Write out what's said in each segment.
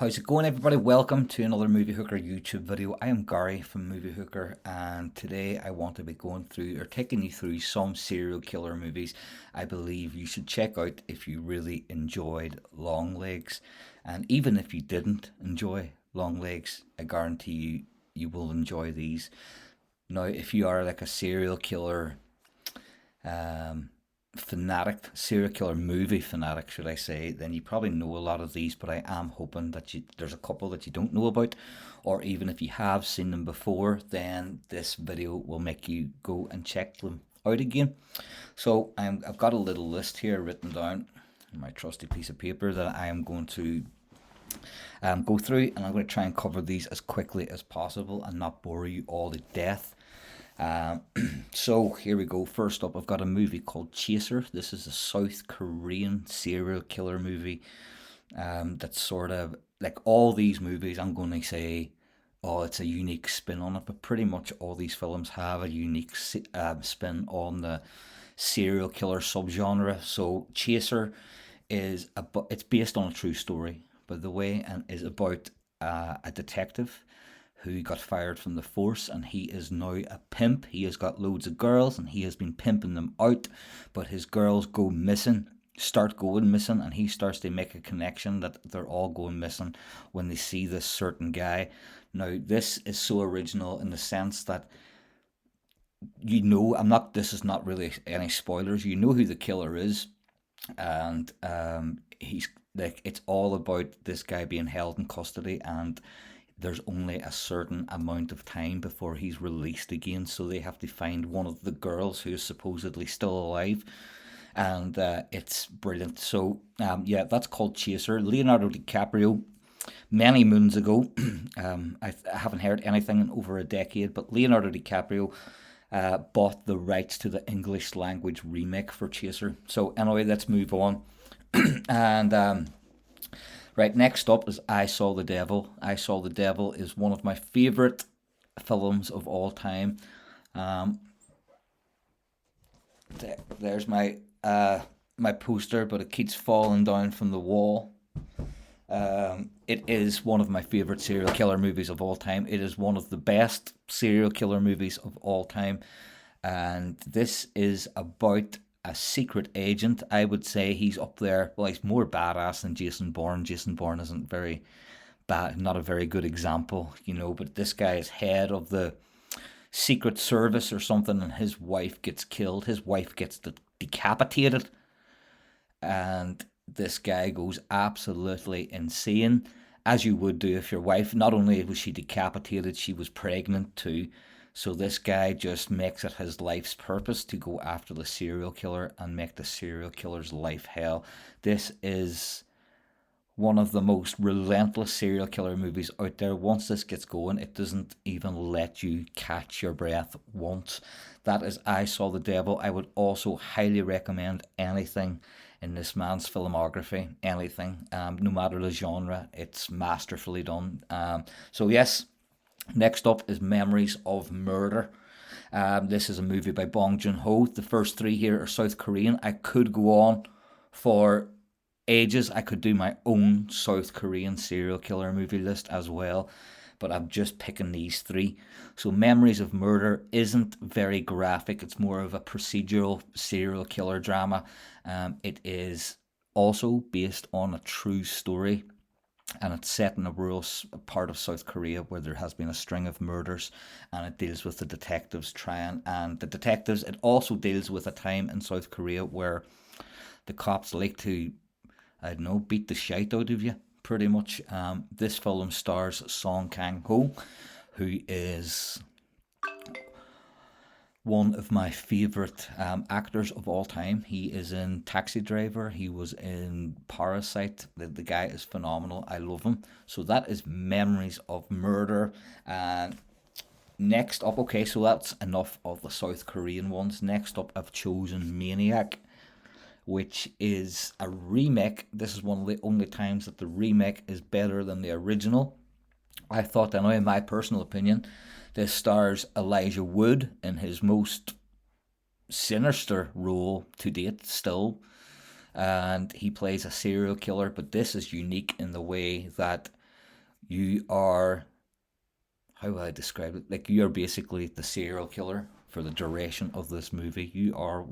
How's it going, everybody? Welcome to another Movie Hooker YouTube video. I am Gary from Movie Hooker, and today I want to be going through or taking you through some serial killer movies I believe you should check out if you really enjoyed Long Legs. And even if you didn't enjoy Long Legs, I guarantee you will enjoy these. Now, if you are like a serial killer um, fanatic, serial killer movie fanatic, should I say, then you probably know a lot of these. But I am hoping that there's a couple that you don't know about, or even if you have seen them before, then this video will make you go and check them out again. So I've got a little list here written down on my trusty piece of paper that I am going to go through, and I'm going to try and cover these as quickly as possible and not bore you all to death. Um, so here we go. First up, I've got a movie called Chaser. This is a South Korean serial killer movie. That's sort of like all these movies. I'm going to say, oh, it's a unique spin on it, but pretty much all these films have a unique spin on the serial killer subgenre. So Chaser it's based on a true story, by the way, and is about a detective who got fired from the force, and he is now a pimp. He has got loads of girls and he has been pimping them out, but his girls go missing, start going missing, and he starts to make a connection that they're all going missing when they see this certain guy. Now, this is so original in the sense that this is not really any spoilers. You know who the killer is, and he's like, it's all about this guy being held in custody, and there's only a certain amount of time before he's released again, so they have to find one of the girls who is supposedly still alive, and it's brilliant. So yeah, that's called Chaser. Leonardo DiCaprio, many moons ago. I haven't heard anything in over a decade, but Leonardo DiCaprio bought the rights to the English language remake for Chaser. So anyway, let's move on. And right, next up is I Saw the Devil. I Saw the Devil is one of my favorite films of all time. Um, there's my poster, but it keeps falling down from the wall. It is one of my favorite serial killer movies of all time. It is one of the best serial killer movies of all time. And this is about a secret agent. I would say he's up there. Well, he's more badass than Jason Bourne. Jason Bourne isn't very bad, not a very good example, but this guy is head of the Secret Service or something, and his wife gets killed. His wife gets decapitated, and this guy goes absolutely insane, as you would do if your wife, not only was she decapitated, she was pregnant too. So this guy just makes it his life's purpose to go after the serial killer and make the serial killer's life hell. This is one of the most relentless serial killer movies out there. Once this gets going, it doesn't even let you catch your breath once. That is I Saw the Devil. I would also highly recommend anything in this man's filmography, anything, no matter the genre, it's masterfully done. So yes, next up is Memories of Murder. This is a movie by Bong Joon-ho. The first three here are South Korean. I could go on for ages. I could do my own South Korean serial killer movie list as well, but I'm just picking these three. So Memories of Murder isn't very graphic. It's more of a procedural serial killer drama. It is also based on a true story, and it's set in a rural part of South Korea where there has been a string of murders, and it deals with the detectives trying, and the detectives, it also deals with a time in South Korea where the cops like to, I don't know, beat the shite out of you, pretty much. This film stars Song Kang-ho, who is one of my favorite actors of all time. He is in Taxi Driver. He was in Parasite. The guy is phenomenal. I love him. So that is Memories of Murder. And next up, okay, so that's enough of the South Korean ones. Next up, I've chosen Maniac, which is a remake. This is one of the only times that the remake is better than the original. I thought, I know, in my personal opinion, this stars Elijah Wood in his most sinister role to date still. And he plays a serial killer, but this is unique in the way that You are, how will I describe it? Like, you are basically the serial killer for the duration of this movie. You are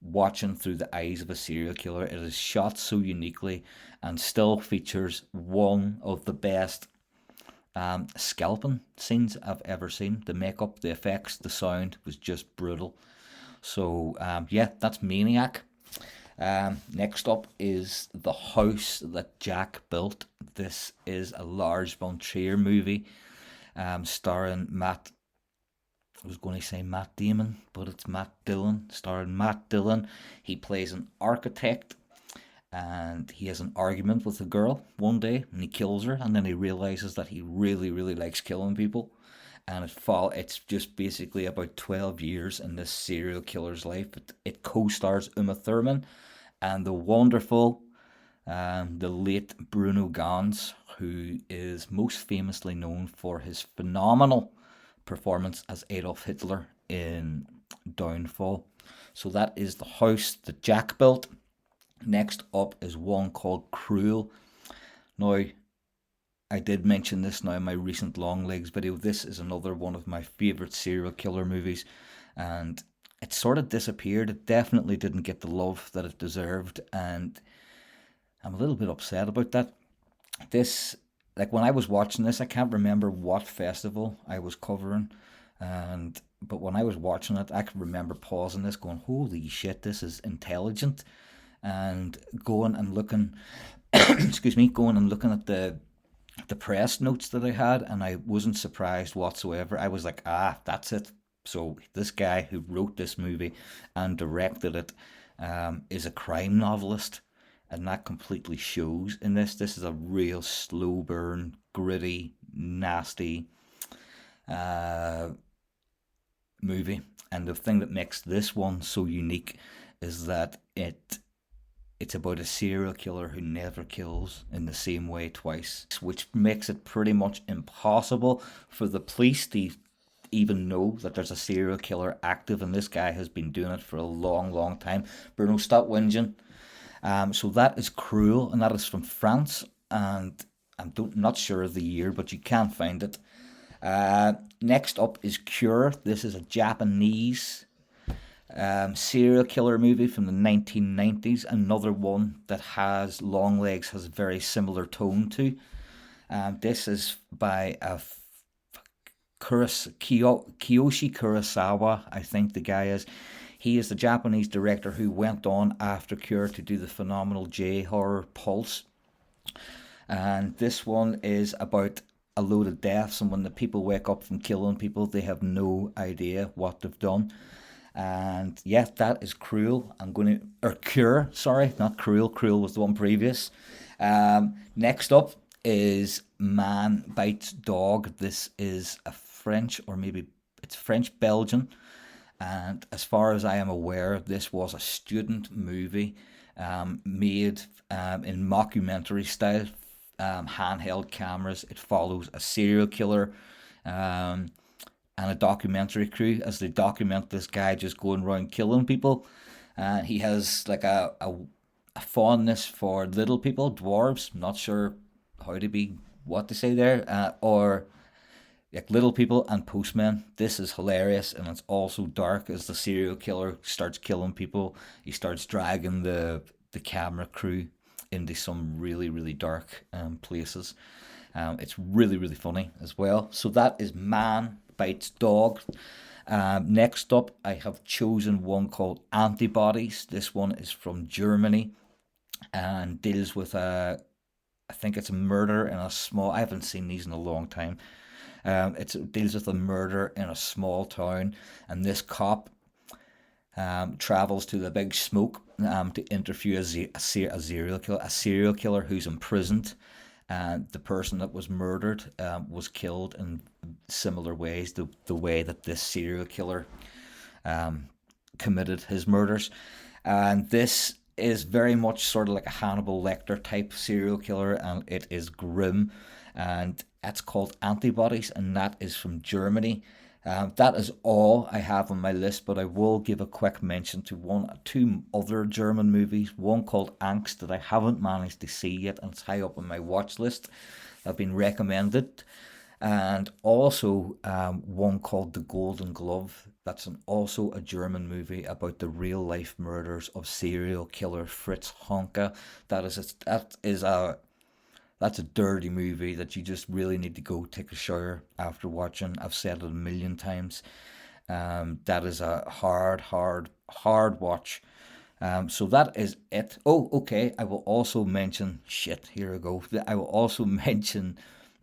watching through the eyes of a serial killer. It is shot so uniquely and still features one of the best scalping scenes I've ever seen. The makeup, the effects, the sound was just brutal. So, yeah, that's Maniac. Next up is The House That Jack Built. This is a Lars von Trier movie starring Matt. I was going to say Matt Damon, but it's Matt Dillon. Starring Matt Dillon. He plays an architect and he has an argument with a girl one day and he kills her, and then he realizes that he really, really likes killing people. And it's just basically about 12 years in this serial killer's life. It co-stars Uma Thurman and the wonderful, the late Bruno Ganz, who is most famously known for his phenomenal performance as Adolf Hitler in Downfall. So that is The House That Jack Built. Next up is one called Cruel. Now, I did mention this now in my recent Long Legs video. This is another one of my favourite serial killer movies, and it sort of disappeared. It definitely didn't get the love that it deserved, and I'm a little bit upset about that. This, like when I was watching this, I can't remember what festival I was covering, and but when I was watching it, I can remember pausing this, going, "Holy shit, this is intelligent," and going and looking, excuse me, going and looking at the press notes that I had, and I wasn't surprised whatsoever. I was like, ah, that's it. So this guy who wrote this movie and directed it is a crime novelist, and that completely shows in this. This is a real slow burn, gritty, nasty uh, movie. And the thing that makes this one so unique is that it's about a serial killer who never kills in the same way twice, which makes it pretty much impossible for the police to even know that there's a serial killer active, and this guy has been doing it for a long, long time. Bruno, stop whinging. So that is Cruel, and that is from France, and not sure of the year, but you can find it. Next up is Cure. This is a Japanese serial killer movie from the 1990s. Another one that has Longlegs has a very similar tone to. This is by Kiyoshi Kurosawa, I think the guy is. He is the Japanese director who went on after Cure to do the phenomenal J horror Pulse. And this one is about a load of deaths, and when the people wake up from killing people, they have no idea what they've done. And yeah, that is Cruel. I'm going to, or Cure, sorry, not Cruel. Cruel was the one previous. Next up is Man Bites Dog. This is a French, or maybe it's French Belgian. And as far as I am aware, this was a student movie made in mockumentary style, handheld cameras. It follows a serial killer and a documentary crew as they document this guy just going around killing people. He has like a fondness for little people, dwarves. Not sure how to be what to say there, or like little people and postmen. This is hilarious, and it's also dark as the serial killer starts killing people. He starts dragging the camera crew into some really, really dark places. It's really, really funny as well. So that is Man Bites Dog. Next up, I have chosen one called Antibodies. This one is from Germany and deals with I think it's a murder in a small. I haven't seen these in a long time. It deals with a murder in a small town, and this cop travels to the Big Smoke to interview a serial killer who's imprisoned. And the person that was murdered was killed in similar ways, the way that this serial killer committed his murders. And this is very much sort of like a Hannibal Lecter type serial killer, and it is grim. And it's called Antibodies, and that is from Germany. That is all I have on my list, but I will give a quick mention to two other German movies. One called Angst that I haven't managed to see yet, and it's high up on my watch list. have been recommended. And also one called The Golden Glove. That's also a German movie about the real life murders of serial killer Fritz Honka. That's a dirty movie that you just really need to go take a shower after watching. I've said it a million times. That is a hard watch. So that is it. Oh, okay. I will also mention shit. Here we go. I will also mention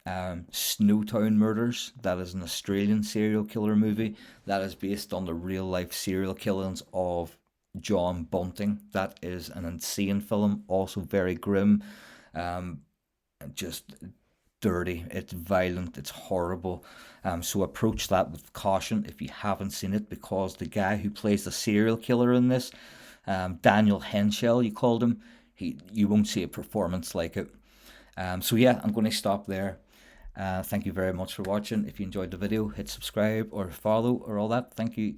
Snowtown Murders. That is an Australian serial killer movie that is based on the real life serial killings of John Bunting. That is an insane film. Also very grim. Just dirty. It's violent. It's horrible. So approach that with caution if you haven't seen it, because the guy who plays the serial killer in this, Daniel Henschel, you called him. You won't see a performance like it. So yeah, I'm going to stop there. Thank you very much for watching. If you enjoyed the video, hit subscribe or follow or all that. Thank you.